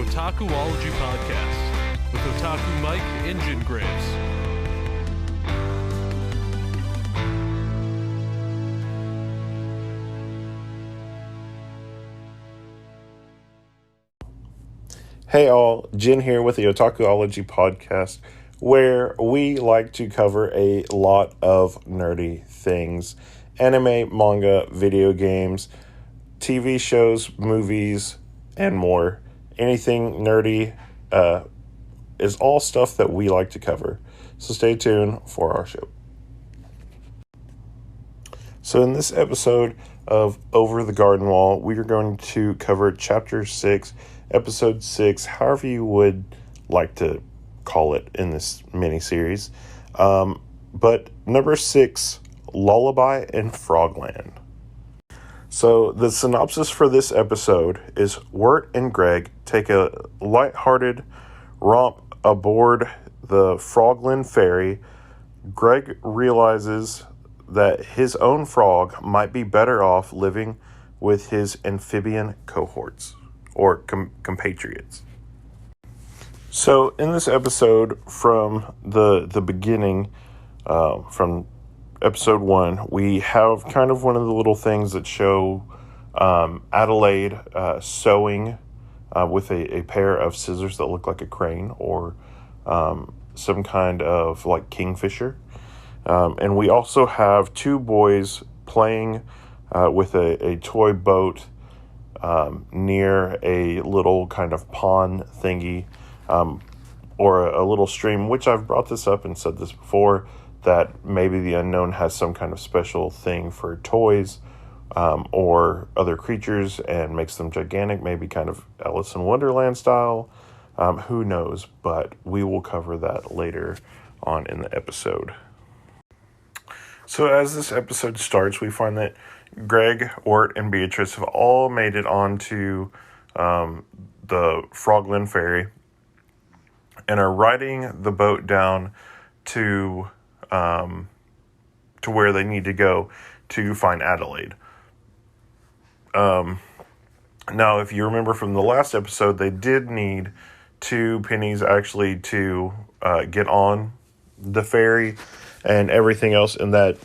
Otakuology Podcast with Otaku Mike and Jen Graves. Hey all, Jen here with the Otakuology Podcast, where we like to cover a lot of nerdy things. Anime, manga, video games, TV shows, movies, and more. Anything nerdy is all stuff that we like to cover. So stay tuned for our show. So in this episode of Over the Garden Wall, we are going to cover Chapter 6, Episode 6, however you would like to call it in this mini-series. But number 6, Lullaby in Frogland. So the synopsis for this episode is Wirt and Greg take a lighthearted romp aboard the Frogland Ferry. Greg realizes that his own frog might be better off living with his amphibian cohorts, or compatriots. So in this episode, from the beginning, from episode 1, we have kind of one of the little things that show Adelaide sewing with a pair of scissors that look like a crane or some kind of like kingfisher. And we also have two boys playing with a toy boat near a little kind of pond thingy, or a little stream, which I've brought this up and said this before, that maybe the unknown has some kind of special thing for toys or other creatures and makes them gigantic, maybe kind of Alice in Wonderland style. Who knows, but we will cover that later on in the episode. So as this episode starts, we find that Greg, Wirt, and Beatrice have all made it onto the Frogland Ferry and are riding the boat down to where they need to go to find Adelaide. Now, if you remember from the last episode, they did need 2 pennies actually to get on the ferry and everything else, and that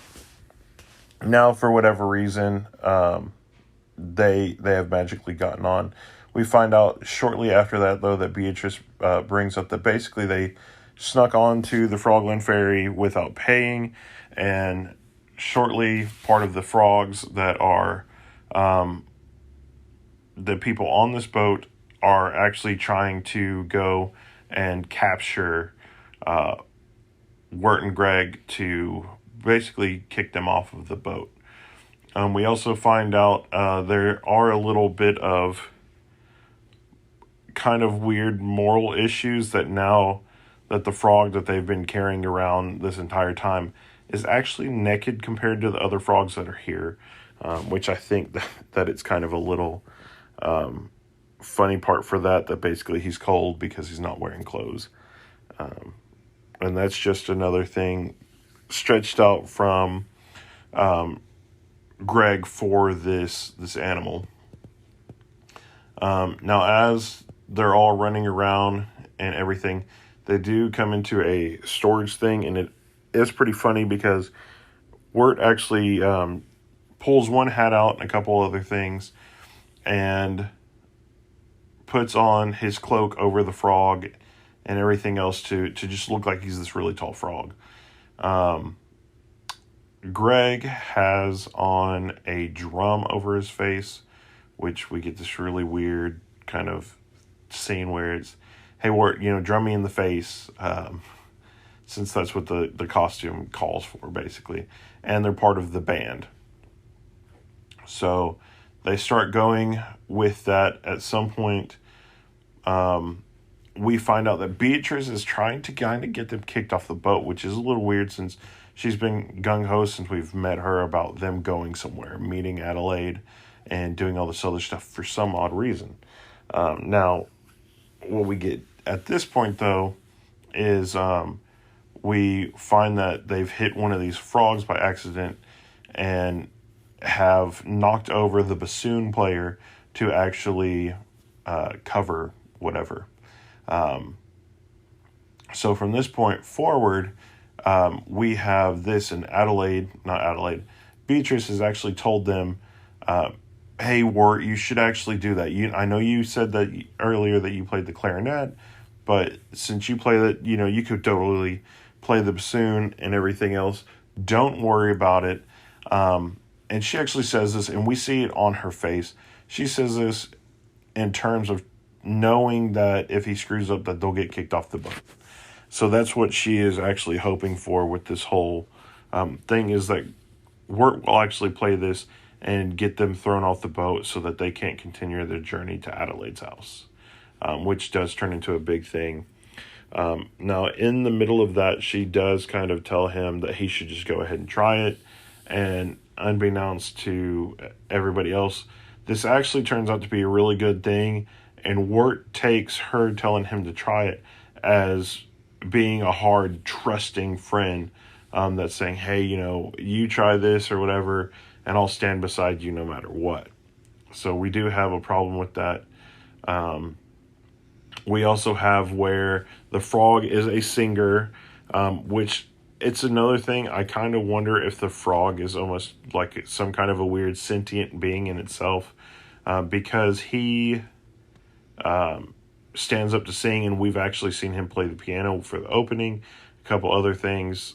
now, for whatever reason, they have magically gotten on. We find out shortly after that, though, that Beatrice brings up that basically they snuck onto the Frogland Ferry without paying, and shortly part of the frogs that are the people on this boat are actually trying to go and capture Wirt and Greg to basically kick them off of the boat. We also find out there are a little bit of kind of weird moral issues that now that the frog that they've been carrying around this entire time is actually naked compared to the other frogs that are here, which I think that it's kind of a little funny part for that basically he's cold because he's not wearing clothes. And that's just another thing stretched out from Greg for this animal. Now, as they're all running around and everything, they do come into a storage thing, and it is pretty funny because Wirt actually pulls one hat out and a couple other things and puts on his cloak over the frog and everything else to just look like he's this really tall frog. Greg has on a drum over his face, which we get this really weird kind of scene where it's, hey, Wirt, drum me in the face, since that's what the costume calls for, basically. And they're part of the band. So they start going with that. At some point, we find out that Beatrice is trying to kind of get them kicked off the boat, which is a little weird since she's been gung-ho since we've met her about them going somewhere, meeting Adelaide, and doing all this other stuff for some odd reason. Now, what we get at this point, though, is we find that they've hit one of these frogs by accident and have knocked over the bassoon player to actually cover whatever. So from this point forward, we have this, and Beatrice has actually told them, hey, Wirt, you should actually do that. I know you said that earlier that you played the clarinet, but since you play that, you could totally play the bassoon and everything else. Don't worry about it. And she actually says this, and we see it on her face. She says this in terms of knowing that if he screws up, that they'll get kicked off the boat. So that's what she is actually hoping for with this whole thing, is that Wirt will actually play this and get them thrown off the boat so that they can't continue their journey to Adelaide's house, which does turn into a big thing. Now, in the middle of that, she does kind of tell him that he should just go ahead and try it. And unbeknownst to everybody else, this actually turns out to be a really good thing. And Wirt takes her telling him to try it as being a hard, trusting friend that's saying, hey, you try this or whatever, and I'll stand beside you no matter what. So we do have a problem with that. We also have where the frog is a singer, which it's another thing. I kind of wonder if the frog is almost like some kind of a weird sentient being in itself, because he stands up to sing, and we've actually seen him play the piano for the opening, a couple other things.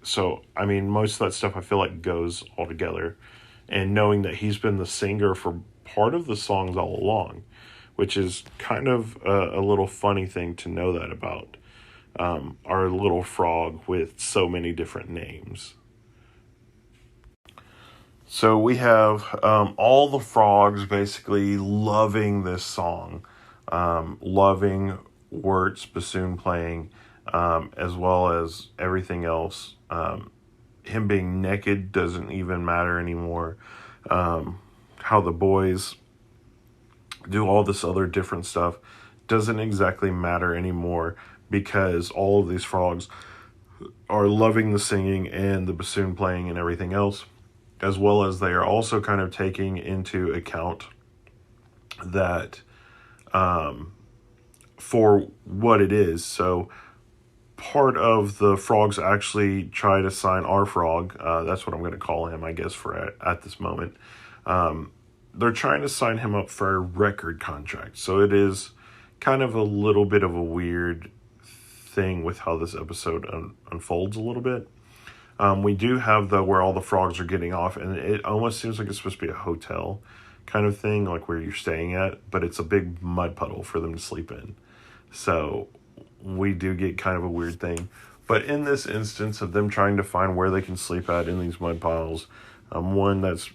So, I mean, most of that stuff I feel like goes all together. And knowing that he's been the singer for part of the songs all along, which is kind of a little funny thing to know that about our little frog with so many different names. So we have all the frogs basically loving this song, loving Wirt's bassoon playing, as well as everything else. Him being naked doesn't even matter anymore. How the boys do all this other different stuff doesn't exactly matter anymore, because all of these frogs are loving the singing and the bassoon playing and everything else, as well as they are also kind of taking into account that for what it is. So part of the frogs actually try to sign our frog, that's what I'm going to call him, I guess, for at this moment. They're trying to sign him up for a record contract. So it is kind of a little bit of a weird thing with how this episode unfolds a little bit. We do have, though, where all the frogs are getting off, and it almost seems like it's supposed to be a hotel kind of thing, like where you're staying at, but it's a big mud puddle for them to sleep in. So we do get kind of a weird thing. But in this instance of them trying to find where they can sleep at in these mud piles, one that's,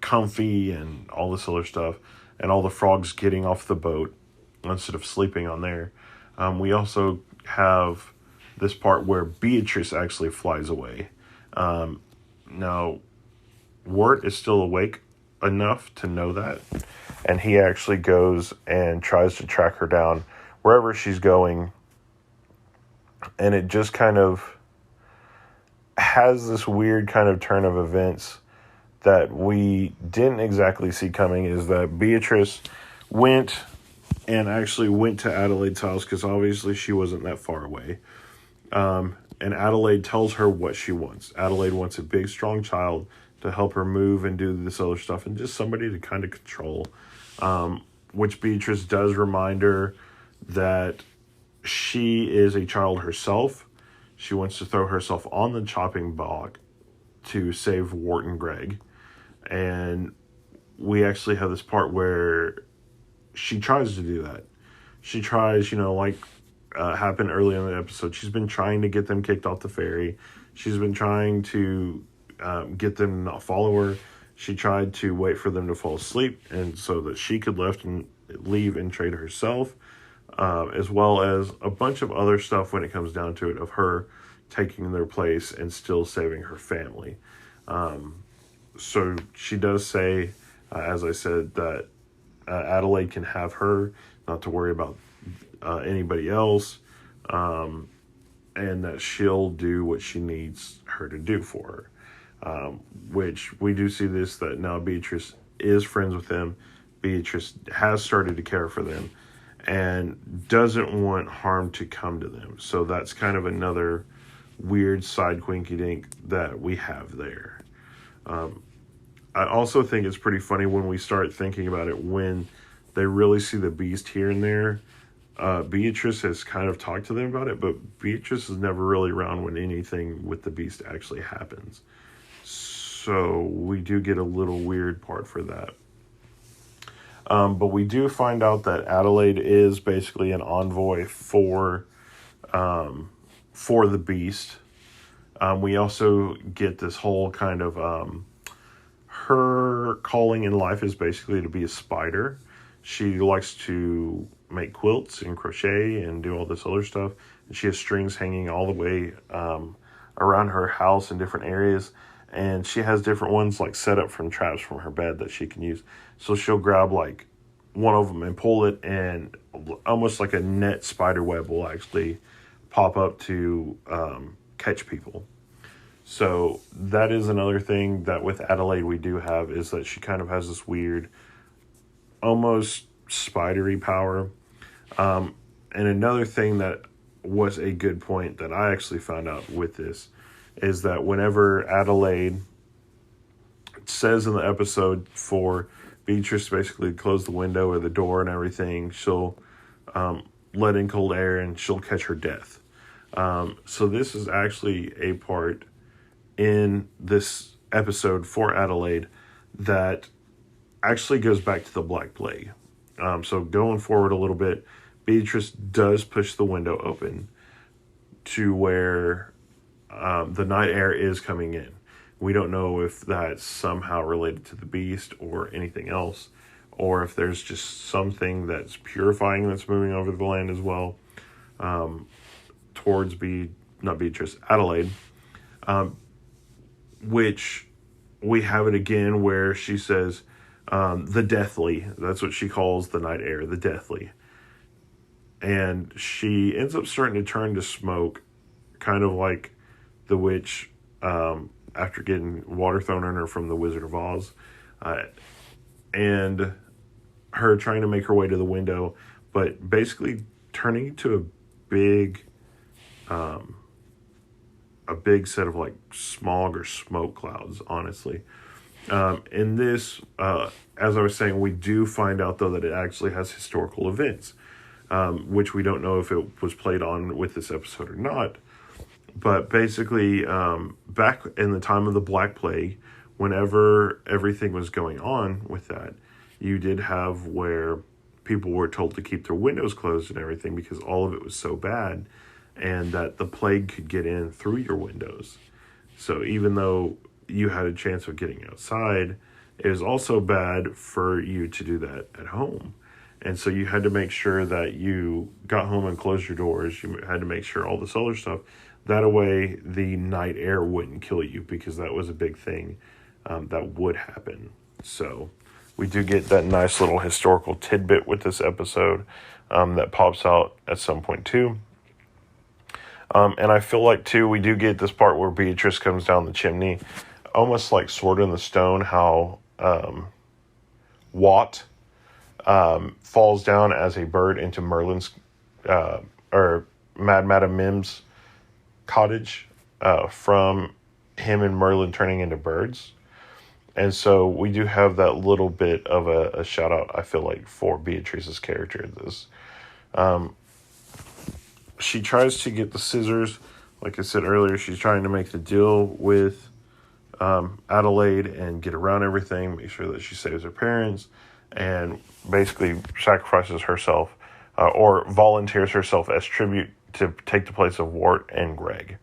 comfy and all this other stuff, and all the frogs getting off the boat instead of sleeping on there, we also have this part where Beatrice actually flies away. Now, Wirt is still awake enough to know that, and he actually goes and tries to track her down wherever she's going, and it just kind of has this weird kind of turn of events that we didn't exactly see coming, is that Beatrice went to Adelaide's house, because obviously she wasn't that far away. And Adelaide tells her what she wants. Adelaide wants a big, strong child to help her move and do this other stuff, and just somebody to kind of control. Which Beatrice does remind her that she is a child herself. She wants to throw herself on the chopping block to save Wirt and Greg. And we actually have this part where she tries to do that. She tries, happened early in the episode. She's been trying to get them kicked off the ferry. She's been trying to get them to not follow her. She tried to wait for them to fall asleep, and so that she could leave and trade herself, as well as a bunch of other stuff when it comes down to it, of her taking their place and still saving her family. So she does say, as I said, that Adelaide can have her, not to worry about anybody else, and that she'll do what she needs her to do for her. Which we do see this, that now Beatrice is friends with them. Beatrice has started to care for them, and doesn't want harm to come to them. So that's kind of another weird side quinky dink that we have there. I also think it's pretty funny when we start thinking about it, when they really see the beast here and there. Beatrice has kind of talked to them about it, but Beatrice is never really around when anything with the beast actually happens. So we do get a little weird part for that. But we do find out that Adelaide is basically an envoy for the beast. We also get this whole kind of her calling in life is basically to be a spider. She likes to make quilts and crochet and do all this other stuff. And she has strings hanging all the way around her house in different areas. And she has different ones like set up from traps from her bed that she can use. So she'll grab like one of them and pull it, and almost like a net spider web will actually pop up to catch people. So that is another thing that with Adelaide we do have, is that she kind of has this weird, almost spidery power. And another thing that was a good point that I actually found out with this is that whenever Adelaide says in the episode for Beatrice to basically close the window or the door and everything, she'll let in cold air and she'll catch her death. So this is actually a part in this episode for Adelaide that actually goes back to the Black Plague. So going forward a little bit, Beatrice does push the window open to where the night air is coming in. We don't know if that's somehow related to the beast or anything else, or if there's just something that's purifying that's moving over the land as well, towards Adelaide, which we have it again where she says the deathly. That's what she calls the night air, the deathly. And she ends up starting to turn to smoke, kind of like the witch after getting water thrown on her from the Wizard of Oz, and her trying to make her way to the window, but basically turning to a big set of like smog or smoke clouds, honestly. In this, as I was saying, we do find out though that it actually has historical events, which we don't know if it was played on with this episode or not. But basically, back in the time of the Black Plague, whenever everything was going on with that, you did have where people were told to keep their windows closed and everything because all of it was so bad, and that the plague could get in through your windows. So even though you had a chance of getting outside, it was also bad for you to do that at home. And so you had to make sure that you got home and closed your doors. You had to make sure all this other stuff. That way the night air wouldn't kill you, because that was a big thing that would happen. So we do get that nice little historical tidbit with this episode that pops out at some point too. And I feel like too, we do get this part where Beatrice comes down the chimney, almost like Sword in the Stone, how Watt falls down as a bird into Merlin's or Madame Mim's cottage, from him and Merlin turning into birds. And so we do have that little bit of a shout out, I feel like, for Beatrice's character in this. She tries to get the scissors. Like I said earlier, she's trying to make the deal with Adelaide and get around everything, make sure that she saves her parents, and basically sacrifices herself or volunteers herself as tribute to take the place of Wirt and Greg.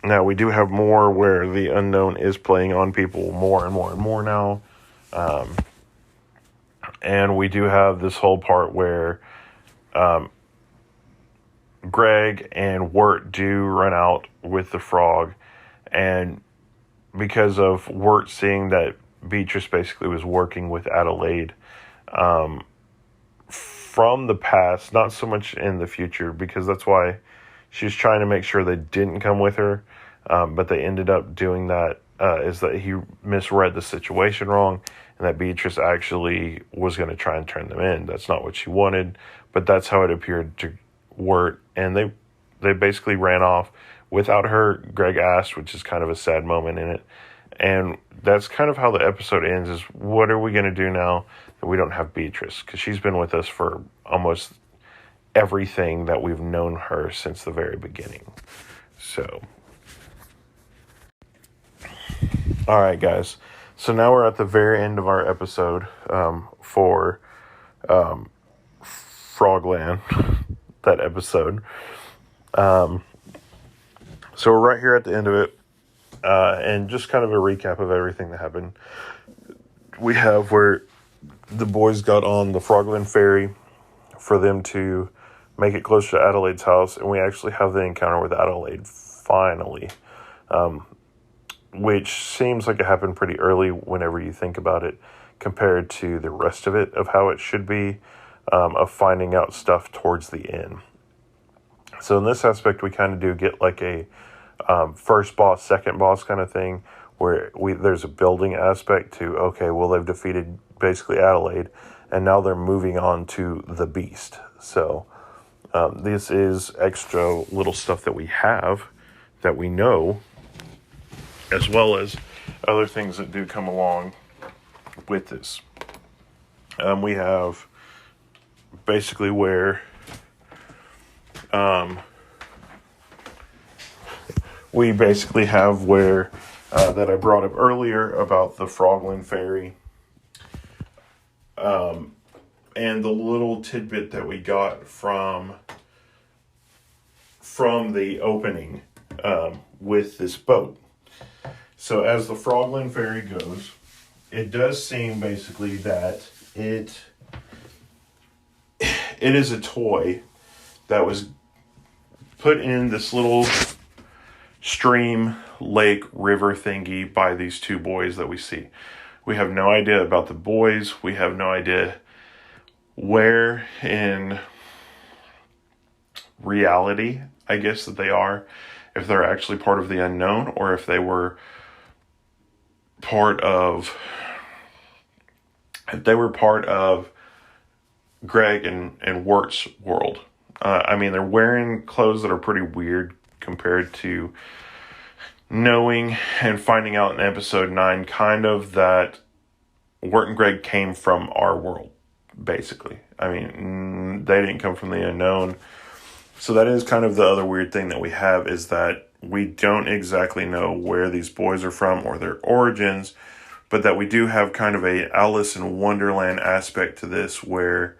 Now, we do have more where the unknown is playing on people more and more and more now. And we do have this whole part where Greg and Wirt do run out with the frog. And because of Wirt seeing that Beatrice basically was working with Adelaide from the past, not so much in the future, because that's why she's trying to make sure they didn't come with her. But they ended up doing that is that he misread the situation wrong, and that Beatrice actually was going to try and turn them in. That's not what she wanted, but that's how it appeared to Wirt, and they basically ran off without her. Greg asked, which is kind of a sad moment in it, and that's kind of how the episode ends, is what are we going to do now that we don't have Beatrice? Because she's been with us for almost everything that we've known her since the very beginning. So, all right, guys. So now we're at the very end of our episode for Frogland, that episode. So we're right here at the end of it. And just kind of a recap of everything that happened. We have where the boys got on the Frogland Ferry for them to make it closer to Adelaide's house, and we actually have the encounter with Adelaide finally, which seems like it happened pretty early whenever you think about it, compared to the rest of it, of how it should be, of finding out stuff towards the end. So in this aspect, we kind of do get like a first boss, second boss kind of thing, where there's a building aspect to, okay, well, they've defeated basically Adelaide, and now they're moving on to the Beast. So this is extra little stuff that we have, that we know, as well as other things that do come along with this. We have basically where we basically have where that I brought up earlier about the Frogland Ferry, and the little tidbit that we got from the opening with this boat. So as the Frogland Ferry goes, it does seem basically that it is a toy that was put in this little stream, lake, river thingy by these two boys that we see. We have no idea about the boys. We have no idea where in reality, I guess, that they are. If they're actually part of the unknown, or if they were part of Greg and Wirt's world. I mean, they're wearing clothes that are pretty weird compared to knowing and finding out in episode 9 kind of that Wirt and Greg came from our world, basically. I mean, they didn't come from the unknown. So that is kind of the other weird thing that we have, is that we don't exactly know where these boys are from or their origins, but that we do have kind of a Alice in Wonderland aspect to this, where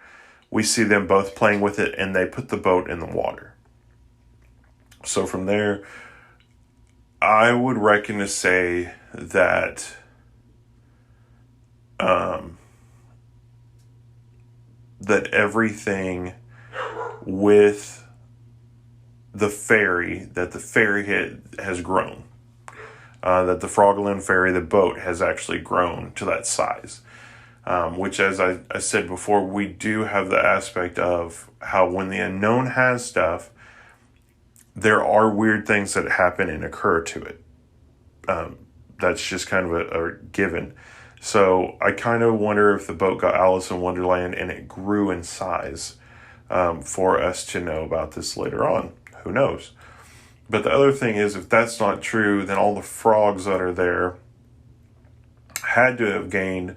we see them both playing with it and they put the boat in the water. So from there, I would reckon to say that that everything with the ferry, that the ferry has grown. That the Frogland Ferry, the boat, has actually grown to that size. Which, as I said before, we do have the aspect of how when the unknown has stuff, there are weird things that happen and occur to it. That's just kind of a given. So I kind of wonder if the boat got Alice in Wonderland and it grew in size for us to know about this later on. Who knows? But the other thing is, if that's not true, then all the frogs that are there had to have gained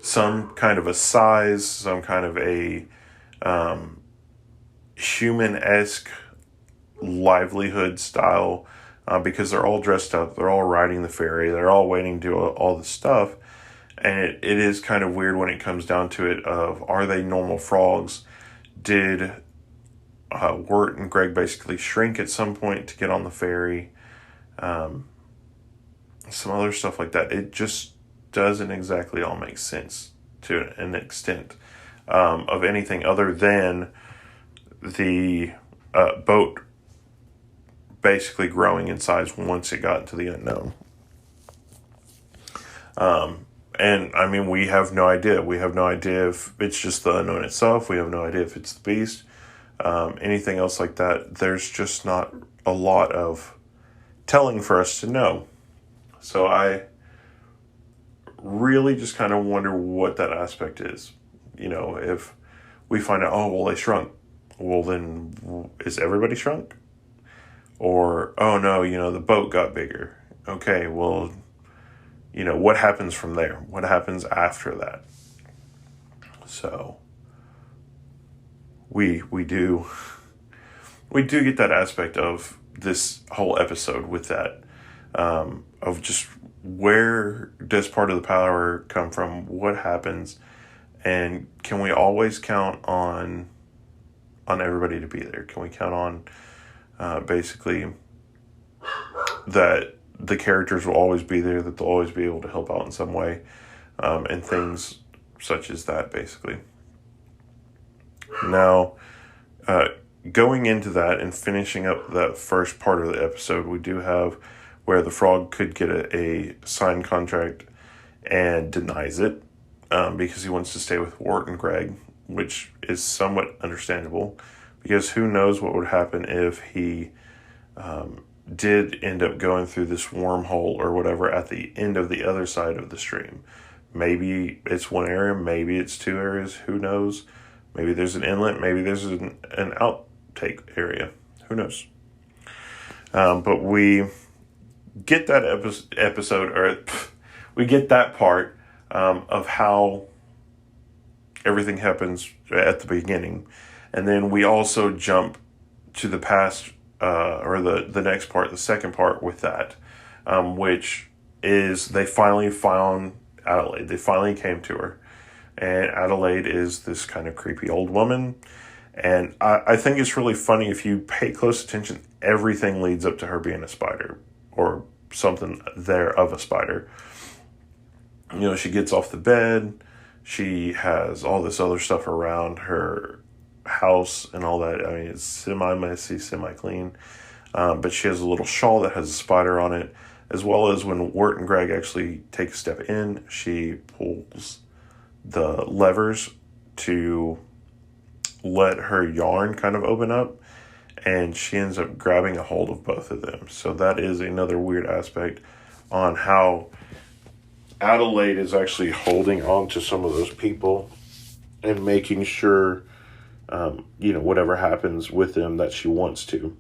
some kind of a size, some kind of a human-esque livelihood style, because they're all dressed up, they're all riding the ferry, they're all waiting to do all the stuff, and it is kind of weird when it comes down to it of, are they normal frogs? Did Wirt and Greg basically shrink at some point to get on the ferry? Some other stuff like that. It just doesn't exactly all make sense to an extent of anything other than the boat basically growing in size once it got into the unknown. And I mean, we have no idea. We have no idea if it's just the unknown itself. We have no idea if it's the beast. Anything else like that. There's just not a lot of telling for us to know. So I really just kind of wonder what that aspect is. If we find out, oh, well, they shrunk. Well, then is everybody shrunk? Or, oh, no, the boat got bigger. Okay, well, what happens from there? What happens after that? So we do get that aspect of this whole episode with that, of just where does part of the power come from? What happens? And can we always count on everybody to be there? Can we count on basically that the characters will always be there, that they'll always be able to help out in some way, and things such as that, basically. Now, going into that and finishing up that first part of the episode, we do have where the frog could get a signed contract and denies it, because he wants to stay with Wirt and Greg, which is somewhat understandable, because who knows what would happen if he did end up going through this wormhole or whatever at the end of the other side of the stream. Maybe it's one area, maybe it's two areas, who knows? Maybe there's an inlet, maybe there's an outtake area, who knows? But we get that episode, or we get that part of how everything happens at the beginning. And then we also jump to the past, or the next part, the second part with that, which is they finally found Adelaide. They finally came to her. And Adelaide is this kind of creepy old woman. And I think it's really funny, if you pay close attention, everything leads up to her being a spider, or something there of a spider. She gets off the bed. She has all this other stuff around her house and all that. I mean, it's semi-messy, semi-clean. But she has a little shawl that has a spider on it, as well as when Wirt and Greg actually take a step in, she pulls the levers to let her yarn kind of open up, and she ends up grabbing a hold of both of them. So that is another weird aspect on how Adelaide is actually holding on to some of those people and making sure, whatever happens with them, that she wants to.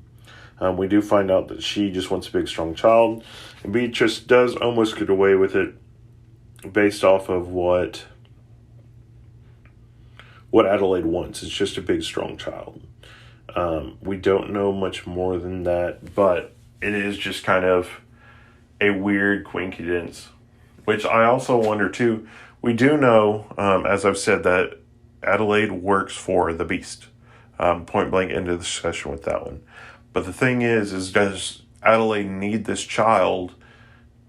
We do find out that she just wants a big, strong child. And Beatrice does almost get away with it based off of what Adelaide wants. It's just a big, strong child. We don't know much more than that, but it is just kind of a weird coincidence, which I also wonder too. We do know, as I've said, that Adelaide works for the Beast. Point blank into the discussion with that one. But the thing is does Adelaide need this child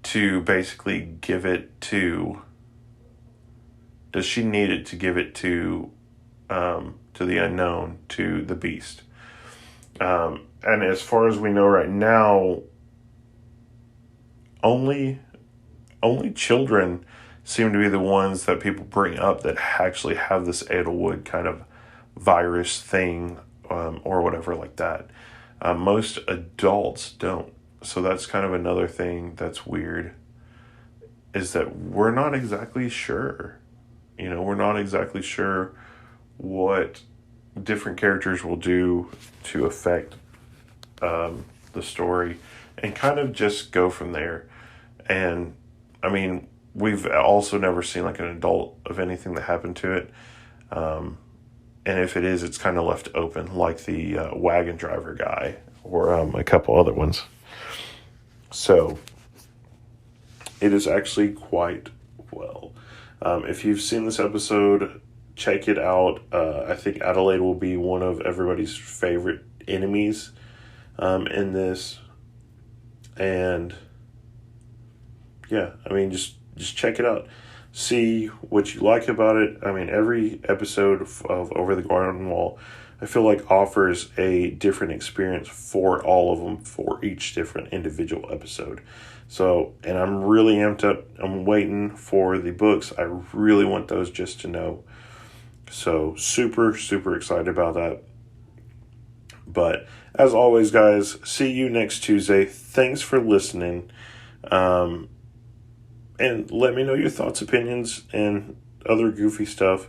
to basically give it to? Does she need it to give it to the unknown, to the Beast? And as far as we know right now, only children seem to be the ones that people bring up that actually have this Edelwood kind of virus thing, or whatever like that. Most adults don't. So that's kind of another thing that's weird, is that we're not exactly sure. We're not exactly sure what different characters will do to affect the story, and kind of just go from there. And I mean, we've also never seen like an adult of anything that happened to it. And if it is, it's kind of left open, like the wagon driver guy, or a couple other ones. So it is actually quite well. If you've seen this episode, check it out. I think Adelaide will be one of everybody's favorite enemies in this. And yeah, I mean, just check it out. See what you like about it. I mean, every episode of Over the Garden Wall, I feel like offers a different experience for all of them, for each different individual episode. So, and I'm really amped up. I'm waiting for the books. I really want those just to know. So, super, super excited about that. But, as always, guys, see you next Tuesday. Thanks for listening. And let me know your thoughts, opinions, and other goofy stuff,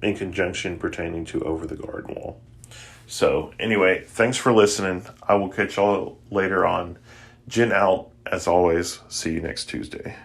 in conjunction pertaining to Over the Garden Wall. So, anyway, thanks for listening. I will catch y'all later on. Jen out, as always. See you next Tuesday.